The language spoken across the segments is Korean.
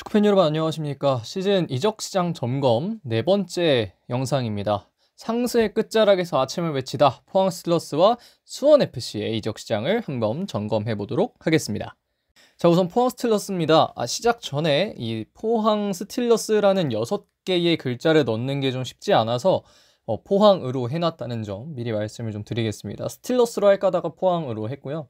축구팬 여러분 안녕하십니까. 시즌 이적시장 점검 네 번째 영상입니다. 상승의 끝자락에서 아침을 외치다 포항 스틸러스와 수원FC의 이적시장을 한번 점검해 보도록 하겠습니다. 자, 우선 포항 스틸러스입니다. 시작 전에 이 포항 스틸러스라는 6개의 글자를 넣는 게 좀 쉽지 않아서 포항으로 해놨다는 점 미리 말씀을 좀 드리겠습니다. 스틸러스로 할까 하다가 포항으로 했고요.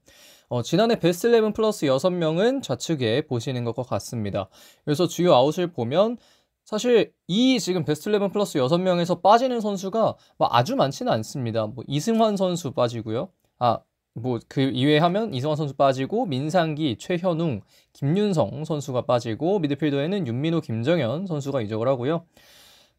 지난해 베스트 11 플러스 6명은 좌측에 보시는 것과 같습니다. 그래서 주요 아웃을 보면 사실 이 지금 베스트 11 플러스 6명에서 빠지는 선수가 아주 많지는 않습니다. 이승환 선수 빠지고요. 그 이외에 하면 이승환 선수 빠지고 민상기, 최현웅, 김윤성 선수가 빠지고 미드필더에는 윤민호, 김정현 선수가 이적을 하고요.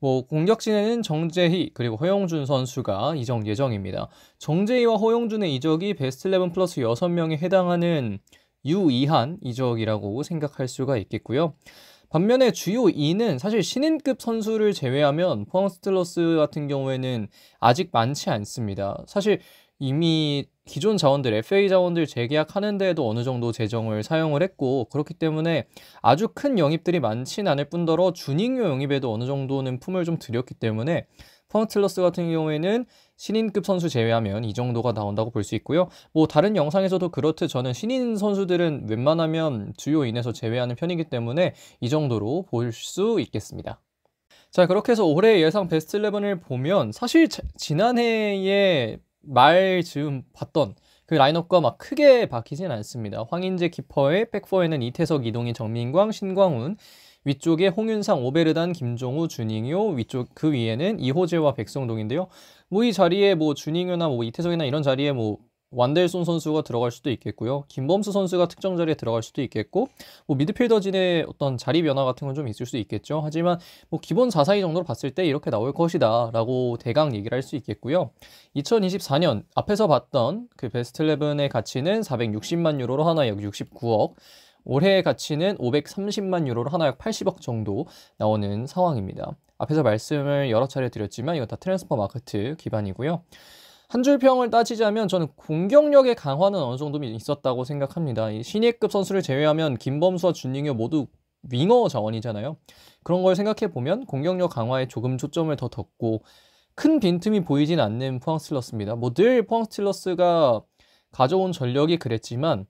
공격진에는 정재희 그리고 허용준 선수가 이적 예정입니다. 정재희와 허용준의 이적이 베스트 11 플러스 6명에 해당하는 유의한 이적이라고 생각할 수가 있겠고요. 반면에 주요 2는 사실 신인급 선수를 제외하면 포항 스틸러스 같은 경우에는 아직 많지 않습니다. 사실 이미 기존 자원들, FA 자원들 재계약하는 데에도 어느 정도 재정을 사용을 했고, 그렇기 때문에 아주 큰 영입들이 많진 않을 뿐더러 주닝요 영입에도 어느 정도는 품을 좀 들였기 때문에 포항 스틸러스 같은 경우에는 신인급 선수 제외하면 이 정도가 나온다고 볼 수 있고요. 다른 영상에서도 그렇듯 저는 신인 선수들은 웬만하면 주요 인에서 제외하는 편이기 때문에 이 정도로 볼 수 있겠습니다. 자, 그렇게 해서 올해 예상 베스트 11을 보면 사실 지난해에 말 즈음 봤던 그 라인업과 크게 바뀌진 않습니다. 황인재 키퍼의 백포에는 이태석, 이동희, 정민광, 신광훈, 위쪽에 홍윤상, 오베르단, 김종우, 주닝요, 위쪽 그 위에는 이호재와 백성동인데요. 이 자리에 주닝요나 이태석이나 이런 자리에 완델손 선수가 들어갈 수도 있겠고요. 김범수 선수가 특정 자리에 들어갈 수도 있겠고, 미드필더진의 어떤 자리 변화 같은 건 좀 있을 수 있겠죠. 하지만 기본 4-4-2 정도로 봤을 때 이렇게 나올 것이다 라고 대강 얘기를 할 수 있겠고요. 2024년 앞에서 봤던 그 베스트 11의 가치는 460만 유로로 하나약 69억, 올해의 가치는 530만 유로로 하나약 80억 정도 나오는 상황입니다. 앞에서 말씀을 여러 차례 드렸지만 이건 다 트랜스퍼 마케트 기반이고요. 한 줄 평을 따지자면 저는 공격력의 강화는 어느 정도 있었다고 생각합니다. 이 신예급 선수를 제외하면 김범수와 준닝요 모두 윙어 자원이잖아요. 그런 걸 생각해 보면 공격력 강화에 조금 초점을 더 뒀고 큰 빈틈이 보이진 않는 포항 스틸러스입니다. 늘 포항 스틸러스가 가져온 전력이 그랬지만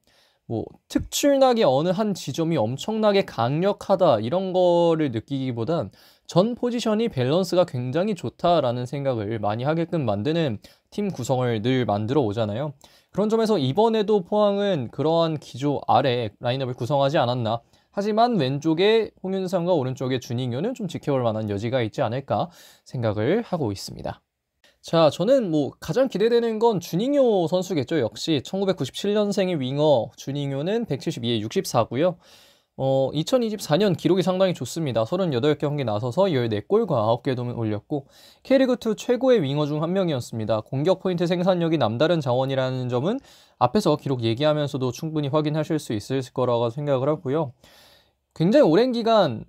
특출나게 어느 한 지점이 엄청나게 강력하다 이런 거를 느끼기보단 전 포지션이 밸런스가 굉장히 좋다라는 생각을 많이 하게끔 만드는 팀 구성을 늘 만들어 오잖아요. 그런 점에서 이번에도 포항은 그러한 기조 아래 라인업을 구성하지 않았나. 하지만 왼쪽에 홍윤상과 오른쪽에 주닝요는 좀 지켜볼 만한 여지가 있지 않을까 생각을 하고 있습니다. 자, 저는 가장 기대되는 건 주닝요 선수겠죠. 역시 1997년생의 윙어 주닝요는 172에 64고요. 2024년 기록이 상당히 좋습니다. 38경기 나서서 14골과 9개 도움을 올렸고 K리그2 최고의 윙어 중 한 명이었습니다. 공격 포인트 생산력이 남다른 자원이라는 점은 앞에서 기록 얘기하면서도 충분히 확인하실 수 있을 거라고 생각을 하고요. 굉장히 오랜 기간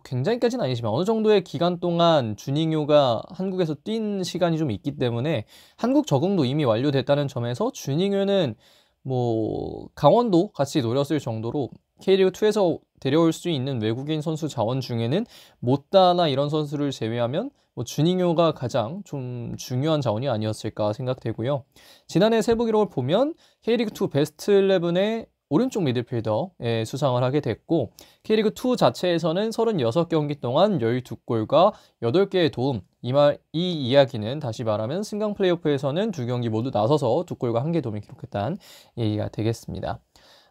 굉장히까지는 아니지만 어느 정도의 기간 동안 주닝요가 한국에서 뛴 시간이 좀 있기 때문에 한국 적응도 이미 완료됐다는 점에서 주닝요는 강원도 같이 노렸을 정도로 K리그2에서 데려올 수 있는 외국인 선수 자원 중에는 못다나 이런 선수를 제외하면 주닝요가 가장 좀 중요한 자원이 아니었을까 생각되고요. 지난해 세부 기록을 보면 K리그2 베스트 11에 오른쪽 미드필더에 수상을 하게 됐고 K리그2 자체에서는 36경기 동안 12골과 8개의 도움, 이 이야기는 다시 말하면 승강 플레이오프에서는 2경기 모두 나서서 2골과 1개 도움을 기록했다는 얘기가 되겠습니다.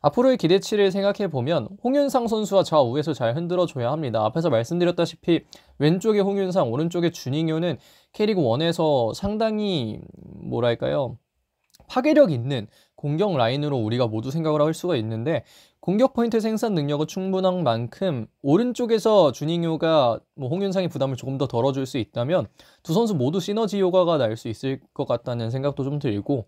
앞으로의 기대치를 생각해보면 홍윤상 선수와 좌우에서 잘 흔들어줘야 합니다. 앞에서 말씀드렸다시피 왼쪽에 홍윤상, 오른쪽에 주닝요는 K리그1에서 상당히 파괴력 있는 공격 라인으로 우리가 모두 생각을 할 수가 있는데 공격 포인트 생산 능력은 충분한 만큼 오른쪽에서 주닝요가 홍윤상의 부담을 조금 더 덜어줄 수 있다면 두 선수 모두 시너지 효과가 날 수 있을 것 같다는 생각도 좀 들고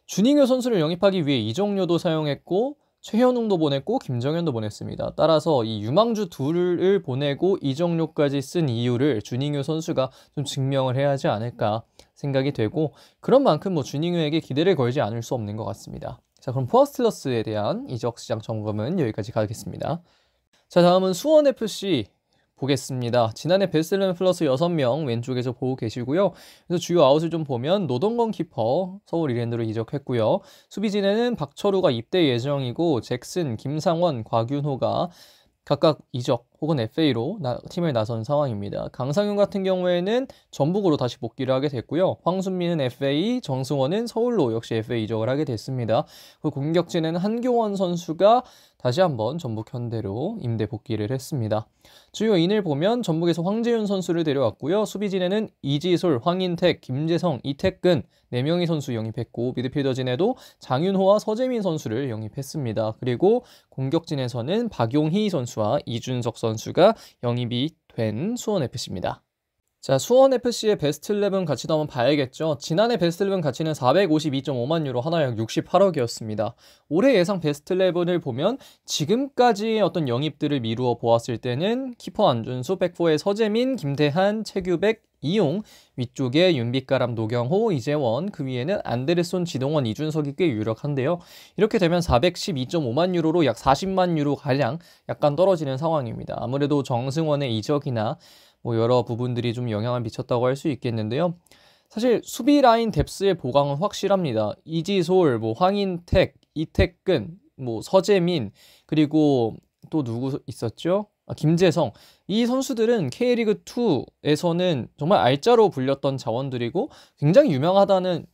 주닝요 선수를 영입하기 위해 이정료도 사용했고 최현웅도 보냈고 김정현도 보냈습니다. 따라서 이 유망주 둘을 보내고 이정료까지 쓴 이유를 주닝요 선수가 좀 증명을 해야 하지 않을까 생각이 되고 그런 만큼 주닝요에게 기대를 걸지 않을 수 없는 것 같습니다. 자, 그럼 포항 스틸러스에 대한 이적 시장 점검은 여기까지 가겠습니다. 자, 다음은 수원FC 보겠습니다. 지난해 베스트 11 플러스 6명 왼쪽에서 보고 계시고요. 그래서 주요 아웃을 좀 보면 노동건 키퍼 서울 이랜드로 이적했고요. 수비진에는 박철우가 입대 예정이고 잭슨, 김상원, 곽윤호가 각각 이적 혹은 FA로 팀을 나선 상황입니다. 강상윤 같은 경우에는 전북으로 다시 복귀를 하게 됐고요. 황순민은 FA, 정승원은 서울로 역시 FA 이적을 하게 됐습니다. 그 공격진에는 한교원 선수가 다시 한번 전북 현대로 임대 복귀를 했습니다. 주요 인을 보면 전북에서 황재윤 선수를 데려왔고요. 수비진에는 이지솔, 황인택, 김재성, 이태근 4명의 선수 영입했고 미드필더진에도 장윤호와 서재민 선수를 영입했습니다. 그리고 공격진에서는 박용희 선수와 이준석 선수가 영입이 된 수원FC입니다. 자, 수원FC의 베스트 11 가치도 한번 봐야겠죠. 지난해 베스트 11 가치는 452.5만 유로, 하나 약 68억이었습니다. 올해 예상 베스트 11을 보면 지금까지의 어떤 영입들을 미루어 보았을 때는 키퍼 안준수, 백포의 서재민, 김대한, 최규백, 이용, 위쪽에 윤빛가람, 노경호, 이재원, 그 위에는 안데르손, 지동원, 이준석이 꽤 유력한데요. 이렇게 되면 412.5만 유로로 약 40만 유로 가량 약간 떨어지는 상황입니다. 아무래도 정승원의 이적이나 뭐 여러 부분들이 좀 영향을 미쳤다고 할 수 있겠는데요. 사실 수비 라인 뎁스의 보강은 확실합니다. 이지솔, 뭐 황인택, 이태근, 뭐 서재민, 그리고 또 누구 있었죠? 김재성. 이 선수들은 K리그2에서는 정말 알짜로 불렸던 자원들이고 굉장히 유망하다는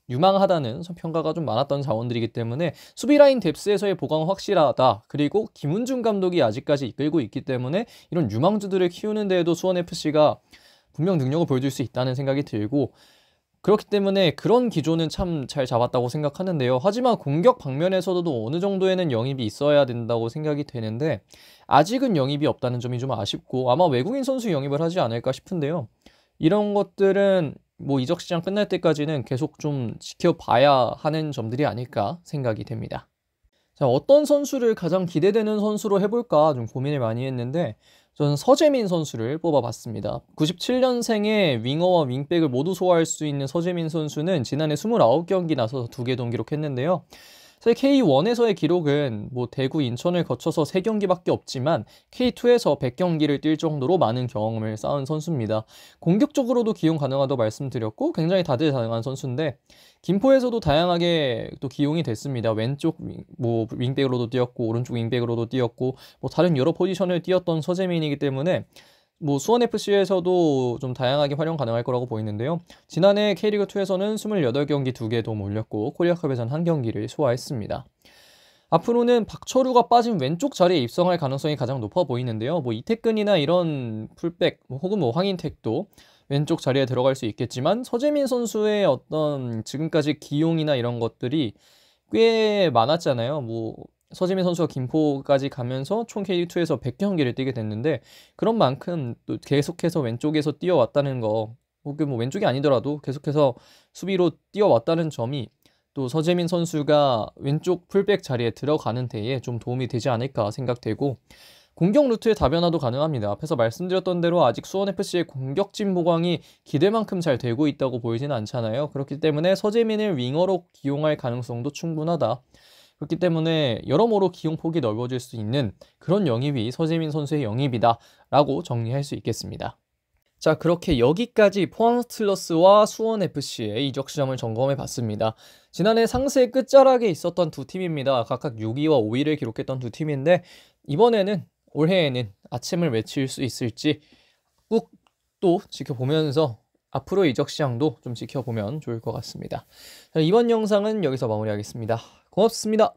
평가가 좀 많았던 자원들이기 때문에 수비 라인 뎁스에서의 보강은 확실하다. 그리고 김은중 감독이 아직까지 이끌고 있기 때문에 이런 유망주들을 키우는 데에도 수원FC가 분명 능력을 보여줄 수 있다는 생각이 들고, 그렇기 때문에 그런 기조는 참 잘 잡았다고 생각하는데요. 하지만 공격 방면에서도 어느 정도에는 영입이 있어야 된다고 생각이 되는데 아직은 영입이 없다는 점이 좀 아쉽고 아마 외국인 선수 영입을 하지 않을까 싶은데요. 이런 것들은 뭐 이적 시장 끝날 때까지는 계속 좀 지켜봐야 하는 점들이 아닐까 생각이 됩니다. 자, 어떤 선수를 가장 기대되는 선수로 해볼까 좀 고민을 많이 했는데 저는 서재민 선수를 뽑아봤습니다. 97년생의 윙어와 윙백을 모두 소화할 수 있는 서재민 선수는 지난해 29경기 나서서 2개 동기록했는데요. 사실 K1에서의 기록은 뭐 대구, 인천을 거쳐서 3경기밖에 없지만 K2에서 100경기를 뛸 정도로 많은 경험을 쌓은 선수입니다. 공격적으로도 기용 가능하다고 말씀드렸고 굉장히 다재다능한 선수인데 김포에서도 다양하게 또 기용이 됐습니다. 왼쪽 뭐 윙백으로도 뛰었고 오른쪽 윙백으로도 뛰었고 뭐 다른 여러 포지션을 뛰었던 서재민이기 때문에 뭐 수원FC에서도 좀 다양하게 활용 가능할 거라고 보이는데요. 지난해 K리그2에서는 28경기 2개 도움 올렸고 코리아컵에서는 1경기를 소화했습니다. 앞으로는 박철우가 빠진 왼쪽 자리에 입성할 가능성이 가장 높아 보이는데요. 뭐 이태근이나 이런 풀백 혹은 뭐 황인택도 왼쪽 자리에 들어갈 수 있겠지만 서재민 선수의 어떤 지금까지 기용이나 이런 것들이 꽤 많았잖아요. 뭐 서재민 선수가 김포까지 가면서 총 K2에서 100경기를 뛰게 됐는데 그런 만큼 또 계속해서 왼쪽에서 뛰어왔다는 거, 혹은 뭐 왼쪽이 아니더라도 계속해서 수비로 뛰어왔다는 점이 또 서재민 선수가 왼쪽 풀백 자리에 들어가는 데에 좀 도움이 되지 않을까 생각되고, 공격 루트의 다변화도 가능합니다. 앞에서 말씀드렸던 대로 아직 수원FC의 공격진 보강이 기대만큼 잘 되고 있다고 보이지는 않잖아요. 그렇기 때문에 서재민을 윙어로 기용할 가능성도 충분하다. 그렇기 때문에 여러모로 기용폭이 넓어질 수 있는 그런 영입이 서재민 선수의 영입이다 라고 정리할 수 있겠습니다. 자, 그렇게 여기까지 포항 스틸러스와 수원FC의 이적 시장을 점검해 봤습니다. 지난해 상세의 끝자락에 있었던 두 팀입니다. 각각 6위와 5위를 기록했던 두 팀인데 이번에는 올해에는 아침을 외칠 수 있을지 꾹 또 지켜보면서 앞으로 이적 시장도 좀 지켜보면 좋을 것 같습니다. 자, 이번 영상은 여기서 마무리하겠습니다. 고맙습니다.